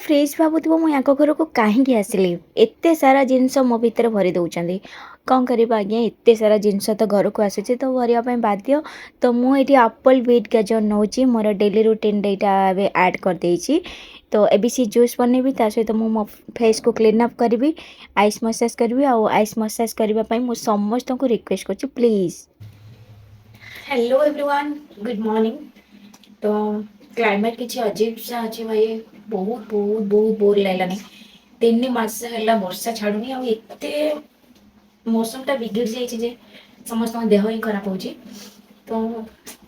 Fridge भावुव मुझे घर को कहीं आसिली एत सारा जिनस मो भितर भरी दौरान कौन करवा आज्ञा एत सारा जिनस तो घर को आसूँ तो भरवाई बाध्य। तो मुझे एप्पल बीट गाजर नौ मोर डेली रुटीन डेटा ऐड करदे। तो ए सी जूस बनैबी ता सहित मो फेस को क्लीन अप करी आइस मसाज करी आइस मसाज करने मु समस्त को रिक्वेस्ट कर please. Hello everyone good morning. तो क्लाइमेट किसी अजीब सा अच्छे भाई बहुत बहुत बहुत बोर लगलानी 3 मास है वर्षा छाड़ुनी आते मौसम टा बिगड़ जाए समस्त देह ही खराब हो तो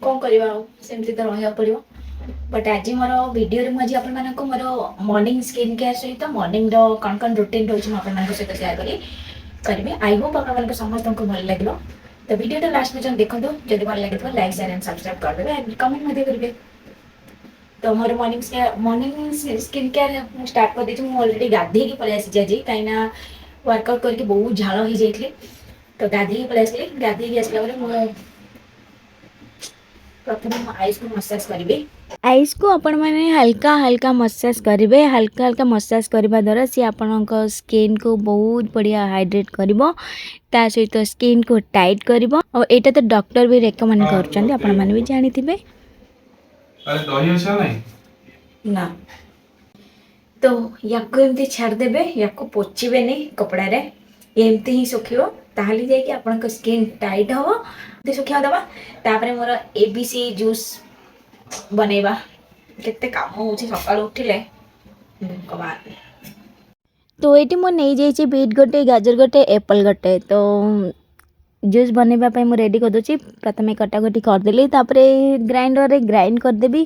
कौन करवा सेमती तो रहा पड़ो। बट आज मोर वीडियो मुझे आप मोर मॉर्निंग स्किन केयर सहित मॉर्निंग कौन कौन रुटीन रही सहित सेयार करी आई होप आप समस्त को भल लगे। तो वीडियो लास्ट में देखो जब भल लगे लाइक शेयर एंड सब्सक्राइब कर देवे एंड कमेंट करेंगे। तो मोर मॉर्निंग स्किन केयर स्टार्ट कर दी ऑलरेडी गाधे पलि आसी आज कहीं वर्कआउट करके बहुत झाड़ हो जाइए। तो गाधे पलि आसली गाधे आसला प्रथम आइस को मसाज करेंगे। आइस को आपण मैंने हल्का हल्का मसाज करेंगे। हल्का हल्का मसाज करने द्वारा सी आपण स्किन को बहुत बढ़िया हाइड्रेट करिवो ता सहित स्किन को टाइट करिवो और एटा तो डॉक्टर भी रेकमेंड करछन आपण माने भी जानि थिबे। अरे दही अच्छा नहीं ना तो याको एमती छाड़देवे याको पोचिबे नहीं कपड़ा रे एमती ही सुखियो ताहले जाय कि आपन स्किन टाइट हो ते सुखिया दबा। तापरे मोर एबीसी जूस बनेबा केते काम होउची सकाळ उठिले भगवान। तो ये मो नहीं जाइए बीट गोटे गाजर गोटे एप्पल गोटे तो जूस बनवाई मुझे रेडी करदे। प्रथम कटाकटी करदेली ग्राइंडर रे ग्राइंड करदेवी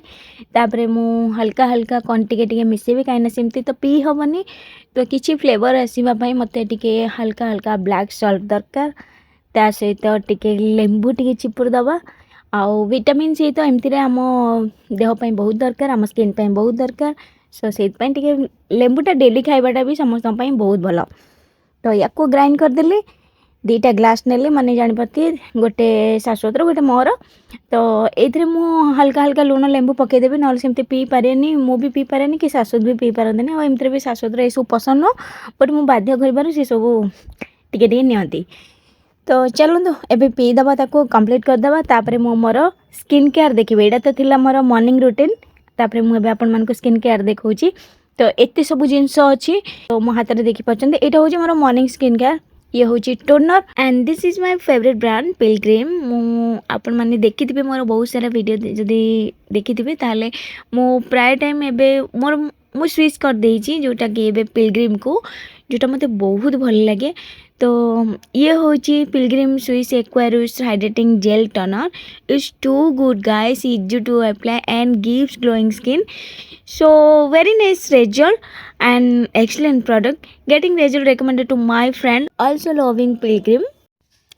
तापरे मु हल्का हल्का कौन टे मिसेबी कहीं सेमती तो पी हेनी तो किसी फ्लेवर आसवाई मत हल्का हल्का ब्लैक सॉल्ट दरकार ता सहित टिके लेंबू टिके चिपुर दबा आउ विटामिन सी तो एमती आम देहपाई बहुत दरकार आम स्किन बहुत दरकार सो से लेंबूटा डेली खाइबाटा भी समस्त बहुत भल। तो या ग्राइंड करदेली 2टा ग्लास नेली माने जानीपति गोटे शाश्वतर गोटे मोर तो ये मु हल्का हल्का लुण लेंबू पकईदेवी ना सेमती पी पारे मु भी पी पारे कि शाश्वत भी पी पारती और एमती भी शाश्वतर ये सब पसंद नो बट मु बाध्य कर सी सब टिके नियंती। तो चलु एबे पी दबा ताको कंप्लीट करदबा तापरे मु मोर स्किन केयर देखिबे। एटा तो थिला मोर मॉर्निंग रूटीन तापरे मु एबे आपन मानको स्किन केयर देखौची। तो एते सब जिनस अछि तो मो हाथ रे देखि पछंदे एटा होची मोर मॉर्निंग स्किन केयर ये हूँ toner and this is my favourite brand Pilgrim. मु आपण माने देखिथिबे मोर बहुत सारा वीडियो जदी देखिथिबे ताले मु प्राय टाइम एबे मोर मु स्विच कर देइची जोटा कि एबे पिलग्रिम को जोटा मते बहुत भल लगे। तो ये होची Pilgrim Swiss Aquarius hydrating gel toner is too good guys easy to apply and gives glowing skin so very nice result and excellent product getting result recommended to my friend also loving pilgrim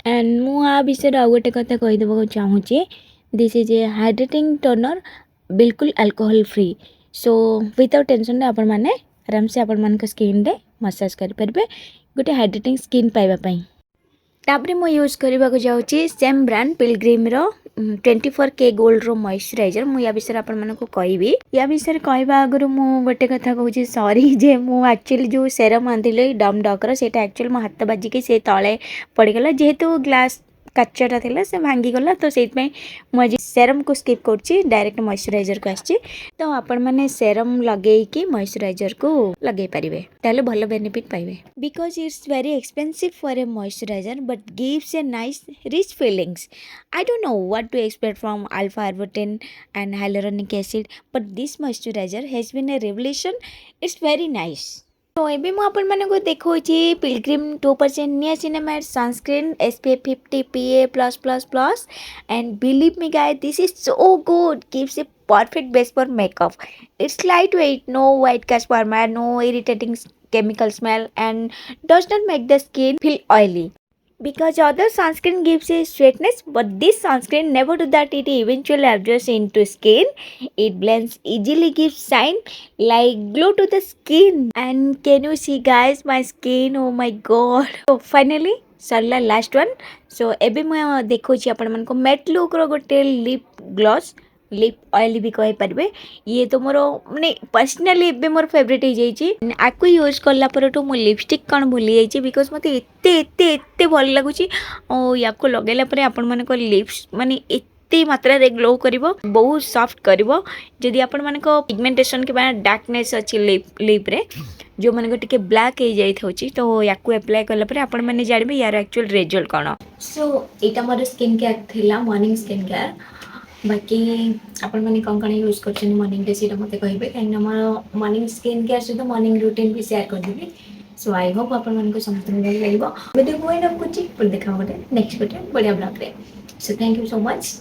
and मु आ विषय आ गोटे कथा कहि देबो चाहूची this is a hydrating toner बिल्कुल alcohol free so without tension आपण माने आराम से आपण मान स्किन रे मसाज कर परबे गोटे हाइड्रेटिंग स्किन पाइबा पई। तापरे मो यूज करबा को जाउची सेम ब्रांड पिलग्रिम रो 24K गोल्ड रो मॉइस्चराइजर मु या विषय आपण मानको कहबी। या विषय कहबा आगु मु गोटे कथा कहूची सॉरी जे मु एक्चुअली जो सेरम आंदिले डम डॉक रो सेटा एक्चुअली मो हाथ बाजी के से तळे पड़ी गला जेहेतु ग्लास काचटा थिला से भांगी गला तो सेत में मु आज सेरम को स्किप करची डायरेक्ट मॉइस्चराइजर को आछि। तो आपण माने सेरम लगे कि मॉइस्चराइजर को लगे परिबे ताले भलो बेनिफिट पाइबे because it's very expensive for a moisturiser but gives a nice rich feelings. I don't know what to expect from alpha arbutin and hyaluronic acid but this moisturiser has been a revelation it's very nice. तो एबे मु आपण माने को देखौची Pilgrim 2% niacinamide sunscreen SPF 50 PA+++ and believe me guys this is so good gives a perfect base for makeup. It's lightweight, no white cast format, no irritating chemical smell and does not make the skin feel oily. Because other sunscreen gives a sweetness but this sunscreen never do that, it eventually absorbs into skin, it blends easily, gives shine like glow to the skin and can you see guys my skin oh my god। so finally सरला last one so एबे मैं देखौची आपण मन को mat look रो गोटे lip gloss lip oil भी कहींपारे ये तो मोर माने पर्सनाली एबे मोर फेवरेट हो जाइए आपको यूज कला मो लिपस्टिक कौन भूली जाइए बिकज मत एत भल लगुच और या लगेला आपण मान लिप्स माने एते मात्रा रे ग्लो करिवो बहुत सॉफ्ट करिवो जदि आपण मान पिगमेंटेशन के बाद डार्कनेस अच्छी लिप रे जो मन को टिके ब्लैक हो जाई तो या अप्लाई कला परे आपण माने जानबे यार एक्चुअल रिजल्ट कोन सो एटा मोर स्किन केयर थिला मॉर्निंग स्किन केयर बाकी आपण माने कोन कोन यूज करछन मॉर्निंग डे सीटा मते कहबे काहे ना मोर मॉर्निंग स्किन केयर सहित मॉर्निंग रूटीन भी शेयर कर देबी सो आई होप आपण मन को समस्त भल लागबो वीडियो को एंड कुछ पर देखा गोटे नेक्स्ट गोटे बढ़िया ब्लॉग रे so thank you so much